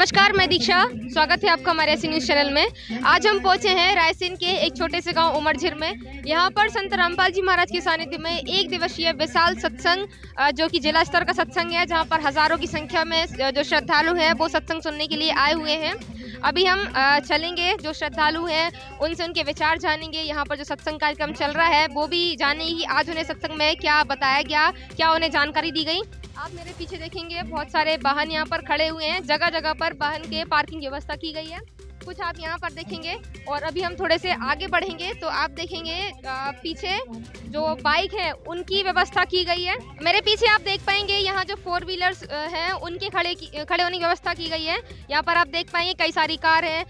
नमस्कार, मैं दीक्षा। स्वागत है आपका हमारे ऐसी न्यूज़ चैनल में। आज हम पहुंचे हैं रायसेन के एक छोटे से गांव उमरझिर में। यहां पर संत रामपाल जी महाराज के सानिध्य में एक दिवसीय विशाल सत्संग जो कि जिला स्तर का सत्संग है, जहां पर हजारों की संख्या में जो श्रद्धालु हैं वो सत्संग सुनने के लिए आए हुए हैं। अभी हम चलेंगे, जो श्रद्धालु हैं उनसे उनके विचार जानेंगे। यहाँ पर जो सत्संग कार्यक्रम चल रहा है वो भी जानेंगे कि आज उन्हें सत्संग में क्या बताया गया, क्या उन्हें जानकारी दी गई। आप मेरे पीछे देखेंगे बहुत सारे वाहन यहाँ पर खड़े हुए हैं। जगह जगह पर वाहन के पार्किंग व्यवस्था की गई है, कुछ आप यहाँ पर देखेंगे। और अभी हम थोड़े से आगे बढ़ेंगे तो आप देखेंगे पीछे जो बाइक है उनकी व्यवस्था की गई है। मेरे पीछे आप देख पाएंगे यहाँ जो 4 व्हीलर्स हैं उनके खड़े होने की व्यवस्था की गई है। यहाँ पर आप देख पाएंगे कई सारी कार हैं,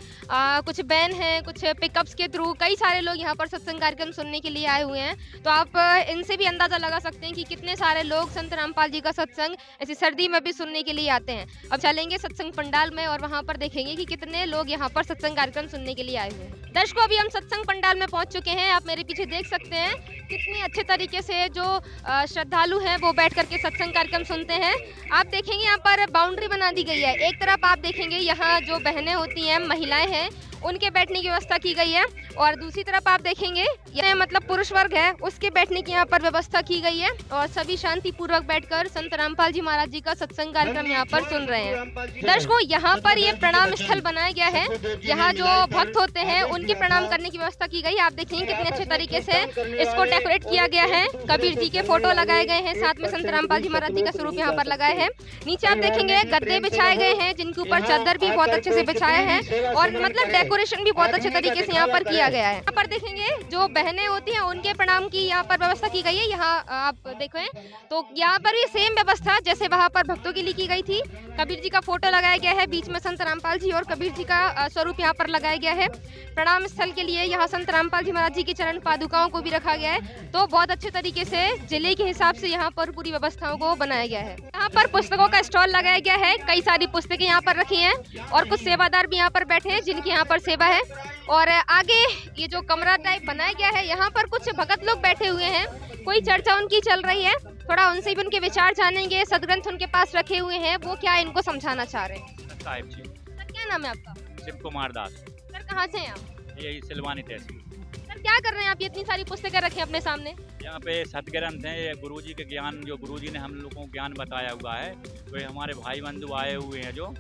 कुछ वैन हैं, कुछ पिकअप्स के थ्रू कई सारे लोग यहाँ पर सत्संग कार्यक्रम सुनने के लिए आए हुए हैं। तो आप इनसे भी अंदाज़ा लगा सकते हैं कि कितने सारे लोग संत रामपाल जी का सत्संग ऐसी सर्दी में भी सुनने के लिए आते हैं। अब चलेंगे सत्संग पंडाल में और वहाँ पर देखेंगे कि कितने लोग यहाँ पर सत्संग कार्यक्रम सुनने के लिए आए हुए हैं। दर्शकों, अभी हम सत्संग पंडाल में पहुंच चुके हैं। आप मेरे पीछे देख सकते हैं कितने अच्छे तरीके से जो श्रद्धालु हैं वो बैठ करके सत्संग कार्यक्रम सुनते हैं। आप देखेंगे यहाँ पर बाउंड्री बना दी गई है। एक तरफ आप देखेंगे यहाँ जो बहनें होती हैं, महिलाएं हैं, उनके बैठने की व्यवस्था की गई है। और दूसरी तरफ आप देखेंगे यह मतलब पुरुष वर्ग है, उसके बैठने की यहाँ पर व्यवस्था की गई है। और सभी शांति पूर्वक बैठकर संत रामपाल जी महाराज जी का सत्संग कार्यक्रम यहाँ पर सुन रहे हैं। दर्शकों, यहाँ पर ये प्रणाम स्थल बनाया गया है। यहाँ जो भक्त होते हैं उनके प्रणाम करने की व्यवस्था की गई। आप देखेंगे कितने अच्छे तरीके से इसको डेकोरेट किया गया है। कबीर जी के फोटो लगाए गए हैं, साथ में संत रामपाल जी महाराज जी का स्वरूप यहाँ पर लगाए हैं। नीचे आप देखेंगे गद्दे बिछाए गए हैं जिनके ऊपर चादर भी बहुत अच्छे से बिछाया है और मतलब डेकोरेशन भी बहुत अच्छे तरीके से यहाँ पर किया गया है। यहाँ पर देखेंगे जो बहनें होती हैं उनके प्रणाम की यहाँ पर व्यवस्था की गई है। यहाँ आप देखें तो यहाँ पर भी सेम व्यवस्था जैसे वहाँ पर भक्तों के लिए की गई थी। कबीर जी का फोटो लगाया गया है, बीच में संत रामपाल जी और कबीर जी का स्वरूप यहाँ पर लगाया गया है। प्रणाम स्थल के लिए यहाँ संत रामपाल जी महाराज जी की चरण पादुकाओं को भी रखा गया है। तो बहुत अच्छे तरीके से जिले के हिसाब से यहाँ पर पूरी व्यवस्थाओं को बनाया गया है। यहाँ पर पुस्तकों का स्टॉल लगाया गया है, कई सारी पुस्तकें यहाँ पर रखी हैं और कुछ सेवादार भी यहाँ पर बैठे हैं जिनकी यहाँ पर सेवा है। और आगे ये जो कमरा टाइप बनाया गया है, यहाँ पर कुछ भगत लोग बैठे हुए हैं, कोई चर्चा उनकी चल रही है। थोड़ा उनसे भी उनके विचार जानेंगे। सदग्रंथ उनके पास रखे हुए हैं, वो क्या इनको समझाना चाह रहे हैं। साहिब जी। सर, क्या नाम है आपका? शिव कुमार दास। सर, कहाँ से हैं आप? यही सिलवानी तहसील। सर, क्या कर रहे हैं आप? ये इतनी सारी पुस्तकें रखी हैं अपने सामने। यहाँ पे सदग्रंथ हैं, ये गुरुजी के ज्ञान जो गुरुजी ने हम लोगों को ज्ञान बताया हुआ है। तो हमारे भाई बंधु आए हुए हैं जो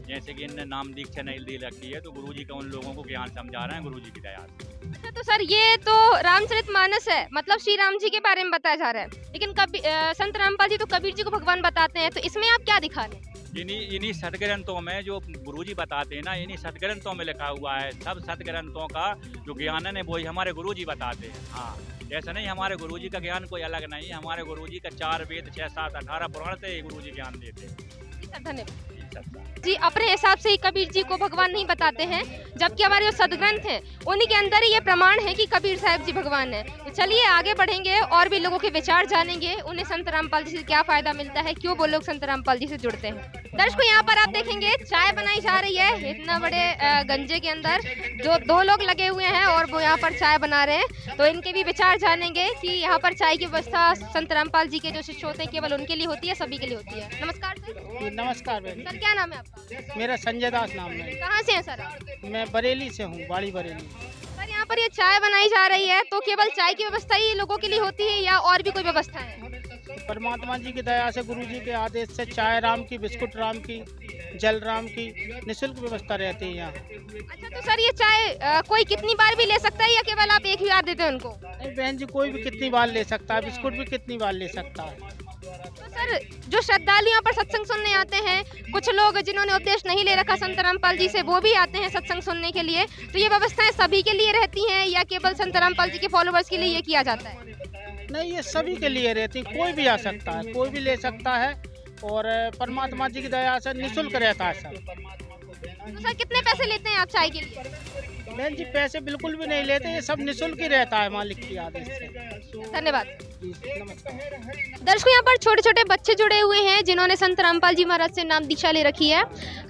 जैसे कि इनने नाम दीक्षा नहीं दी रखी है, तो गुरुजी का उन लोगों को ज्ञान समझा रहे हैं गुरुजी की दया से। अच्छा, तो सर ये तो रामचरितमानस है, मतलब श्री राम जी के बारे में बताया जा रहा है, लेकिन संत रामपाल जी तो कबीर जी को भगवान बताते हैं, तो इसमें आप क्या दिखा रहे हैं? इन्हीं सदग्रंथों में जो गुरुजी बताते हैं ना, इन्हीं सदग्रंथों में लिखा हुआ है। सब सदग्रंथों का जो ज्ञान है वही हमारे गुरुजी बताते हैं। हाँ, ऐसा नहीं हमारे गुरुजी का ज्ञान कोई अलग नहीं। हमारे गुरुजी का 4 वेद 6 7 18 पुराण से गुरुजी ज्ञान देते हैं। धन्यवाद जी। अपने हिसाब से ही कबीर जी को भगवान नहीं बताते हैं, जबकि हमारे जो सदग्रंथ हैं उन्हीं के अंदर ही ये प्रमाण है कि कबीर साहब जी भगवान है। तो चलिए आगे बढ़ेंगे और भी लोगों के विचार जानेंगे, उन्हें संत रामपाल जी से क्या फायदा मिलता है, क्यों वो लोग संत रामपाल जी से जुड़ते हैं। दर्शकों, यहाँ पर आप देखेंगे चाय बनाई जा रही है इतना बड़े गंजे के अंदर। जो 2 लोग लगे हुए हैं और वो यहाँ पर चाय बना रहे हैं, तो इनके भी विचार जानेंगे कि यहाँ पर चाय की व्यवस्था संत रामपाल जी के जो शिष्य होते हैं केवल उनके लिए होती है, सभी के लिए होती है। नमस्कार सर। नमस्कार बहन। सर, क्या नाम है आपका? मेरा संजय दास नाम है। कहाँ से हैं सर आप? मैं बरेली से हूँ, बाड़ी बरेली। सर, यहाँ पर ये चाय बनाई जा रही है, तो केवल चाय की व्यवस्था ही लोगों के लिए होती है या और भी कोई व्यवस्था है? परमात्मा जी की दया से, गुरु जी के आदेश से चाय राम की, बिस्कुट राम की, जल राम की निःशुल्क व्यवस्था रहती है यहाँ। अच्छा, तो सर ये चाय कोई कितनी बार भी ले सकता है या केवल आप एक ही बार देते हैं उनको? नहीं बहन जी, कोई भी कितनी बार ले सकता है, बिस्कुट भी कितनी बार ले सकता है। तो सर जो श्रद्धालु यहाँ पर सत्संग सुनने आते हैं, कुछ लोग जिन्होंने उपदेश नहीं ले रखा संत रामपाल जी से, वो भी आते हैं सत्संग सुनने के लिए, तो ये व्यवस्थाएं सभी के लिए रहती हैं या केवल संत रामपाल जी के फॉलोवर्स के लिए ये किया जाता है? नहीं, ये सभी के लिए रहती, कोई भी आ सकता है, कोई भी ले सकता है और परमात्मा जी की दया से निःशुल्क रहता है सब। तो सर कितने पैसे लेते हैं आप चाय के लिए? बहन जी, पैसे बिल्कुल भी नहीं लेते, ये सब निःशुल्क ही रहता है मालिक की आदेश से। धन्यवाद। नमस्कार। दर्शकों, यहाँ पर छोटे छोटे बच्चे जुड़े हुए हैं जिन्होंने संत रामपाल जी महाराज से नाम दीक्षा ले रखी है।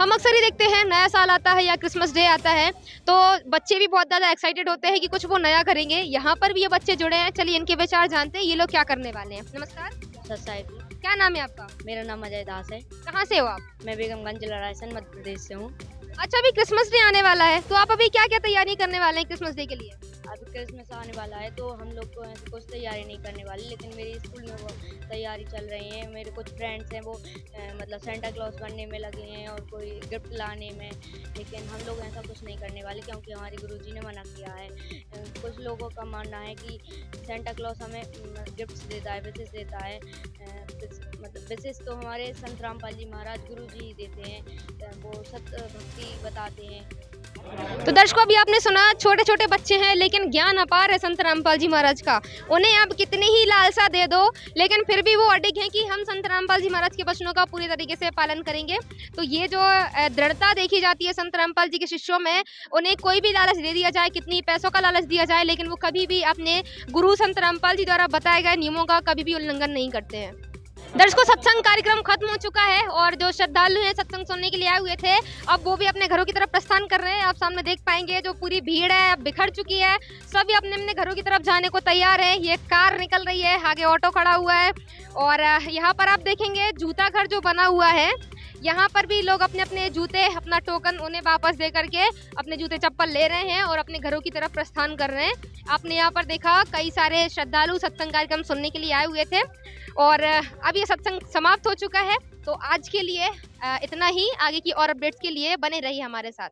हम अक्सर ही देखते हैं नया साल आता है या क्रिसमस डे आता है तो बच्चे भी बहुत ज़्यादा एक्साइटेड होते हैं कि कुछ वो नया करेंगे। यहाँ पर भी ये बच्चे जुड़े हैं, चलिए इनके विचार जानते हैं, ये लोग क्या करने वाले हैं। नमस्कार साहिब। क्या नाम है आपका? मेरा नाम अजय दास है। कहाँ से हो आप? मैं बेगमगंज जिला रायसेन मध्य प्रदेश से हूँ। अच्छा, अभी क्रिसमस डे आने वाला है, तो आप अभी क्या क्या तैयारी करने वाले हैं क्रिसमस डे के लिए? अभी क्रिसमस आने वाला है तो हम लोग को ऐसे कुछ तैयारी नहीं करने वाले, लेकिन मेरी स्कूल में वो तैयारी चल रही है। मेरे कुछ फ्रेंड्स हैं वो मतलब सेंटा क्लॉज बनने में लगे हैं और कोई गिफ्ट लाने में, लेकिन हम लोग ऐसा कुछ नहीं करने वाले क्योंकि हमारे गुरुजी ने मना किया है। कुछ लोगों का मानना है कि सेंटा क्लॉज हमें गिफ्ट्स देता है, विशेष देता है। मतलब विशेष तो हमारे संत रामपाल जी महाराज गुरुजी ही देते हैं, वो सत्य भक्ति बताते हैं। तो दर्शकों, अभी आपने सुना, छोटे छोटे बच्चे हैं लेकिन ज्ञान अपार है संत रामपाल जी महाराज का। उन्हें आप कितनी ही लालसा दे दो लेकिन फिर भी वो अडिग हैं कि हम संत रामपाल जी महाराज के वचनों का पूरी तरीके से पालन करेंगे। तो ये जो दृढ़ता देखी जाती है संत रामपाल जी के शिष्यों में, उन्हें कोई भी लालच दे दिया जाए, कितनी पैसों का लालच दिया जाए, लेकिन वो कभी भी अपने गुरु संत रामपाल जी द्वारा बताए गए नियमों का कभी भी उल्लंघन नहीं करते हैं। दर्शकों, सत्संग कार्यक्रम खत्म हो चुका है और जो श्रद्धालु हैं सत्संग सुनने के लिए आए हुए थे, अब वो भी अपने घरों की तरफ प्रस्थान कर रहे हैं। आप सामने देख पाएंगे जो पूरी भीड़ है अब बिखर चुकी है, सभी अपने अपने घरों की तरफ जाने को तैयार है। ये कार निकल रही है, आगे ऑटो खड़ा हुआ है और यहाँ पर आप देखेंगे जूता घर जो बना हुआ है, यहाँ पर भी लोग अपने अपने जूते, अपना टोकन उन्हें वापस दे करके अपने जूते चप्पल ले रहे हैं और अपने घरों की तरफ प्रस्थान कर रहे हैं। आपने यहाँ पर देखा कई सारे श्रद्धालु सत्संग कार्यक्रम सुनने के लिए आए हुए थे और अब ये सत्संग समाप्त हो चुका है। तो आज के लिए इतना ही। आगे की और अपडेट्स के लिए बने रहिए हमारे साथ।